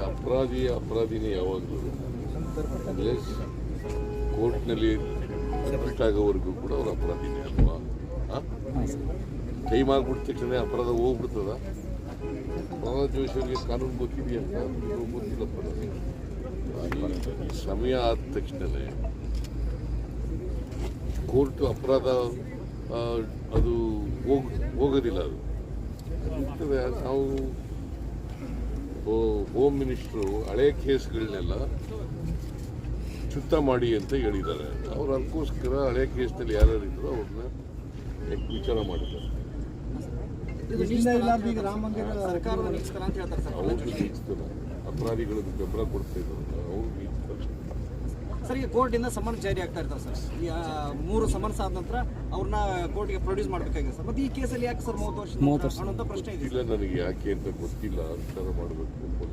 ಅಪರಾಧಿನೇ ಯಾವಾಗಲೂ ಅನ್ಲೆಸ್ ಕೋರ್ಟ್ನಲ್ಲಿ ಆಗೋವರೆಗೂ ಕೂಡ ಅವ್ರ ಅಪರಾಧಿನೇ ಅಲ್ವಾ? ಕೈ ಮಾಡಿಬಿಟ್ಟ ತಕ್ಷಣ ಅಪರಾಧ ಹೋಗ್ಬಿಡ್ತದ? ಪ್ರಹ್ಲಾದ್ ಜೋಶಿ ಅವರಿಗೆ ಕಾನೂನು ಗೊತ್ತಿದೆಯಾ ಅಂತ ಗೊತ್ತಿಲ್ಲಪ್ಪ. ಈ ಸಮಯ ಆದ ತಕ್ಷಣವೇ ಕೋರ್ಟ್ ಅಪರಾಧ ಅದು ಹೋಗೋದಿಲ್ಲ. ಅದು ಇರ್ತದೆ. ನಾವು ಹೋಮ್ ಮಿನಿಸ್ಟ್ರು ಹಳೆ ಕೇಸ್ಗಳನ್ನೆಲ್ಲ ಚುತ್ತ ಮಾಡಿ ಅಂತ ಹೇಳಿದ್ದಾರೆ. ಅವ್ರು ಅದಕ್ಕೋಸ್ಕರ ಹಳೆ ಕೇಸ್ನಲ್ಲಿ ಯಾರ್ಯಾರು ಇದ್ರು ಅವ್ರನ್ನ ವಿಚಾರ ಮಾಡಿದ್ದಾರೆ. ಅವ್ರು ನೀಡ್ತಾರೆ, ಅಪರಾಧಿಗಳಿಗೆ ಬೆಂಬಲ ಕೊಡ್ತಾ ಇದ್ದಾರೆ, ಅವ್ರು ನೀಡ್ತಾರೆ. ಸರ್, ಈಗ ಕೋರ್ಟಿಂದ ಸಮನ್ಸ್ ಜಾರಿ ಆಗ್ತಾ ಇರ್ತಾವೆ ಸರ್. ಈ 3 ಸಮನ್ಸ್ ಆದ ನಂತರ ಅವ್ರನ್ನ ಕೋರ್ಟ್ಗೆ ಪ್ರೊಡ್ಯೂಸ್ ಮಾಡಬೇಕಾಗಿದೆ ಸರ್. ಮತ್ತೆ ಈ ಕೇಸಲ್ಲಿ ಯಾಕೆ ಸರ್ 30 ವರ್ಷ ಅನ್ನೋಂಥ ಪ್ರಶ್ನೆ ಇದೆ. ಇಲ್ಲ, ನನಗೆ ಯಾಕೆ ಅಂತ ಗೊತ್ತಿಲ್ಲ. ವಿಚಾರ ಮಾಡಬೇಕು.